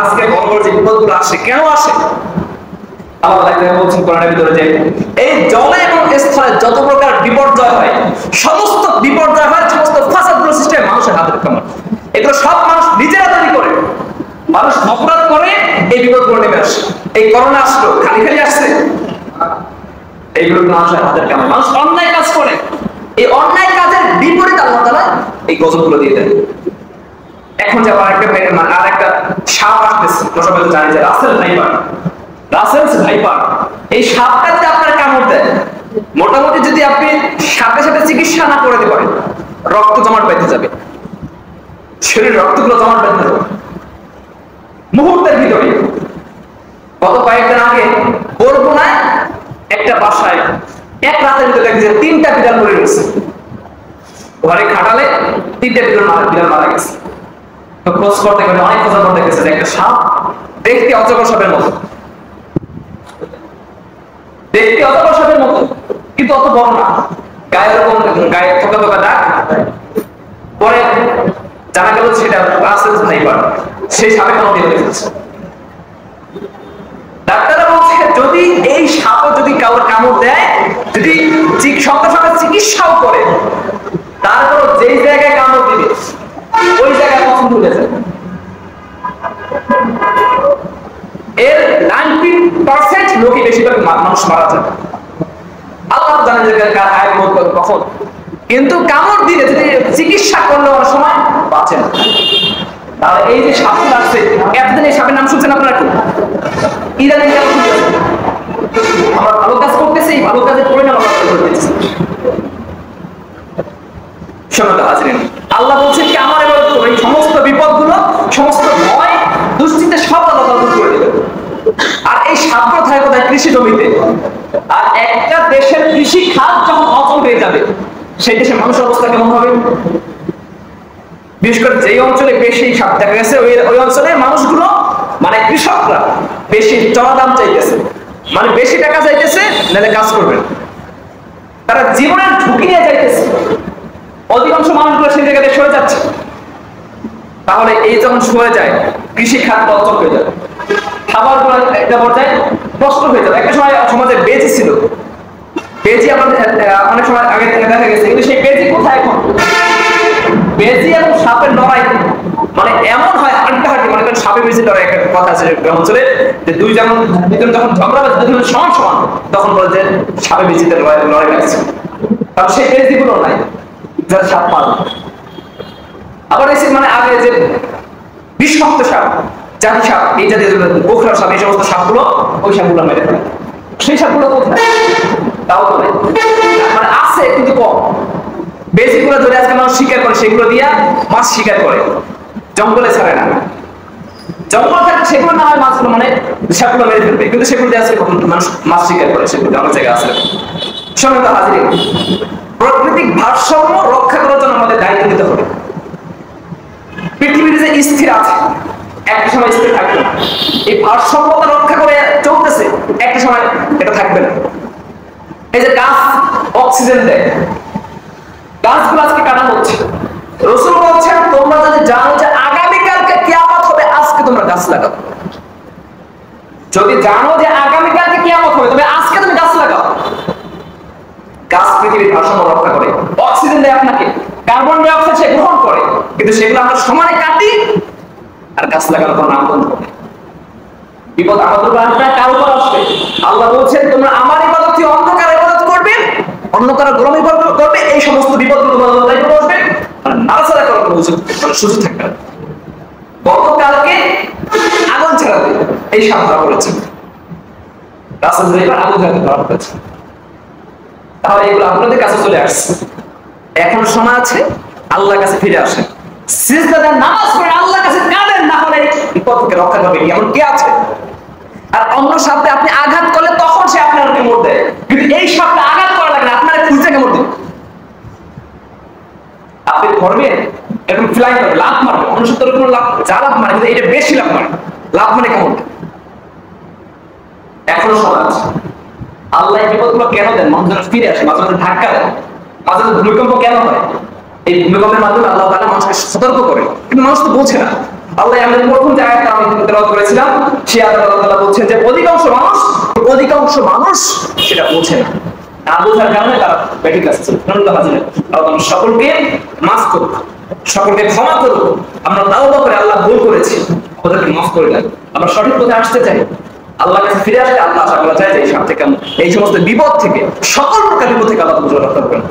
আজকে বড় বড় যে বিপদগুলো আসে কেন আসে? আল্লাহ তাআলা বলছেন কোরআনের ভিতরে যে এই জলে এবং স্থলে যত প্রকার বিপর্যয় হয়, সমস্ত বিপর্যয় হয়, সমস্ত ফাসাদগুলো সৃষ্টি হয় মানুষের হাতের কামার। এগুলো সব মানুষ নিজেরা তৈরি করে, মানুষ অপরাধ করে এই বিপদগুলো নেমে আসে। এই করোনা আসলো খালি খালি আসছে, এইগুলো মানুষের হাতের কামার। মানুষ অন্যায় কাজ করে, এই অন্যায় কাজের বিপরীত আল্লাহ তাআলা এই গজবগুলো দিয়ে দেন। এখন যে আর একটা সাপ আসতেছে, সবাই তো জানি যে রাসেলস ভাইপার। এই সাপটা যদি আপনার কামড় দেয়, মোটামুটি যদি আপনি সাথে সাথে চিকিৎসা না করতে পারেন, রক্ত জমাট বেঁধে যাবে, শরীর রক্তগুলো জমাট বেঁধে যাবে মুহূর্তের ভিতরে। গত কয়েকদিন আগে বরগুনায় একটা বাসায় এক রাতের ভিতরে দেখছি 3টা বিড়াল মরে গেছে। ঘরে খাটালে 3টা বিড়াল মারা গেছে। তো খোঁজ করতে গেলে অনেক খোঁজা করতে গেছে যে একটা সাপ দেখতে অজগর সাপের মতো, দেখতে অজগর সাপের মতো, কিন্তু অত বড় না, গায়ে এরকম গায়ে থোকা থোকা দাগ। পরে জানা গেল সেটা রাসেলস ভাইপার, সেই সাপে কামড় দিয়ে ফেলেছে। ডাক্তাররা বলছে যদি এই সাপও যদি কাউর কামড় দেয়, যদি সঙ্গে সঙ্গে চিকিৎসাও করে, তারপর যেই জায়গায় কামড় দিবে ওই জায়গায় পছন্দ হয়ে যায়। এর 90% লোকই বেশিরভাগ মানুষ মারা যায়। আল্লাহ জানেন যে কার আয় কখন, কিন্তু কামড় দিলে যদি চিকিৎসা করলে অনেক সময় বাঁচে না। তাহলে এই যে সাপটা আসছে, এতদিন এই সাপের নাম শুনছেন আপনারা? কি ইদানিং কেন শুনতেছেন? আমরা ভালো কাজ করতেছি, ভালো কাজের পরিণাম আমরা করতেছি। আল্লাহ বলছেন কি আমার এবার এই সমস্ত বিপদগুলো, সমস্ত ভয় দুশ্চিন্তা সব আল্লাহ দূর করে দেবেন। আর এই সাপটা থাকে কোথায়? কৃষি জমিতে। আর একটা দেশের কৃষি খাত যখন অচল হয়ে যাবে, সেই দেশের মানুষের অবস্থা কেমন হবে? বিশেষ করে যেই অঞ্চলে বেশি সাপ দেখা গেছে ওই অঞ্চলের মানুষগুলো, মানে কৃষকরা বেশি চড়া দাম চাইতেছে, মানে বেশি টাকা চাইতেছে, নাহলে কাজ করবেন। তারা জীবনের ঝুঁকি নিয়ে চাইতেছে, অধিকাংশ মানুষগুলো সেই জায়গায় সরে যাচ্ছে। তাহলে এই যখন সরে যায়, কৃষি খাত অচল হয়ে যাবে, খাবার গুলো একটা পর্যায়ে নষ্ট হয়ে যাবে। একটা সময় সমাজে বেজি ছিল, বেজি আমাদের অনেক সময় আগে থেকে দেখা গেছে, কিন্তু সেই বেজি কোথায় এখন? বেজি এবং সাপের লড়াই মানে এমন হয় হাড্ডাহাড্ডি, মনে করেন সাপে বেজি লড়াই একটা কথা আছে অঞ্চলে, যে দুজন যখন ঝগড়া বাজে দুজন সমান সমান, তখন বলে যে সাপে বেজিতে লড়াই লাগছে। কারণ সেই বেজি গুলো নাই যারা সাপ মারবে। আবার এসে মানে আগে যে বিষাক্ত সাপ, জাতি সাপ, এই জাতীয় গোখরা সাপ, এই সমস্ত সাপগুলো, ওই সাপগুলো মেরে ফেলে। সেই সাপগুলো কোথায়? তাও তো নেই, মানে আছে কিন্তু কম। বেশিগুলো ধরে আজকে মানুষ শিকার করে, সেগুলো দিয়া মাছ শিকার করে, জঙ্গলে ছাড়ে না। জঙ্গল থাকে সেগুলো না হয় মাছগুলো মানে সাপগুলো মেরে ফেলবে, কিন্তু সেগুলো দিয়ে আজকে মানুষ মাছ শিকার করে, সেগুলো অনেক জায়গায় আছে। সম্মানিত হাজির, প্রাকৃতিক ভারসাম্য রক্ষা করার জন্য আমাদের দায়িত্ব নিতে হবে। পৃথিবীর যে স্থির আছে, একটা সময় স্থির থাকবে না। এই ভারসাম্যতা রক্ষা করে চলতেছে, একটা সময় এটা থাকবে না। এই যে গাছ অক্সিজেন দেয়, গাছগুলো আজকে কাটা হচ্ছে। রাসূল বলছেন তোমরা যদি জানো যে আগামীকালকে কিয়ামত হবে, আজকে তোমরা গাছ লাগাও। যদি জানো যে আগামীকালকে কিয়ামত হবে, তবে আজকে তুমি গাছ লাগাও। গাছ পৃথিবীর ভারসাম্য রক্ষা করে, অক্সিজেন দেয় আপনাকে, কার্বন ডাই অক্সাইড সে গ্রহণ করে, কিন্তু সেগুলো আমরা সমানে কাটি আর গাছ লাগানোর কোনো নাম বন্ধ করে। বিপদ আমাদের উপর আসবে, কার উপর আসবে? আল্লাহ বলছেন তোমরা আমার ইবাদত থেকে অন্ধকার ইবাদত করবে, অন্ধকার গরম ইবাদত করবে, এই সমস্ত বিপদগুলো বদলাতে বসবে, আর নাড়াচাড়া করার কোনো সুযোগ থাকবে না। গতকালকে আগুন ছাড়াতে এই সাপ ধরা পড়েছে, রাসূল এবার আগুন ছাড়াতে ধরা পড়েছে। তাহলে এগুলো আপনাদের কাছে চলে আসছে, এখন সময় আছে আল্লাহর কাছে ফিরে আসেন, সিজদা দেন, নামাজ পড়েন, আল্লাহর কাছে কাঁদেন, না হলে বিপদ থেকে রক্ষা করবে এমন কে আছে? আর অন্য সাপে আপনি আঘাত করলে তখন সে আপনার কামড় দেয়, কিন্তু এই সাপে আঘাত করা লাগে না, আপনার খুঁজে কামড় দেবে। আপনি ধরবেন এরকম ফ্লাই করবে, লাভ মারবে, অনুষ্ঠিত কোনো লাভ যা লাভ মারে, কিন্তু এটা বেশি লাভ মারে, লাভ মানে কামড় দেয়। এখনো সময় আছে। আল্লাহ এই বিপদগুলো কেন দেন? মানুষ যেন ফিরে আসে, মাঝে মাঝে ধাক্কা দেন, মাঝে মাঝে ভূমিকম্প কেন হয়? এই ভূমিকম্পের মাধ্যমে আল্লাহ তাআলা মানুষকে সতর্ক করে, কিন্তু মানুষ তো বোঝে না। আল্লাহ আমাদের প্রথম যে আয়াতটা আমি তেলাওয়াত করেছিলাম, সেই আয়াতে আল্লাহ তাআলা বলছেন যে অধিকাংশ মানুষ সেটা বোঝে না, না বোঝার কারণে তারা ব্যাঠিক আসছে। আল্লাহ সকলকে মাফ করুক, সকলকে ক্ষমা করুক। আমরা তাওবা করে আল্লাহ ভুল করেছি, আমাদেরকে মাফ করে দেন। আমরা সঠিক পথে আসতে চাই, আল্লাহর কাছে ফিরে আসতে আল্লাহ আশা করা যায় যে এই সমস্ত বিপদ থেকে, সকল প্রকার বিপদ থেকে আল্লাহ রক্ষা করবেন।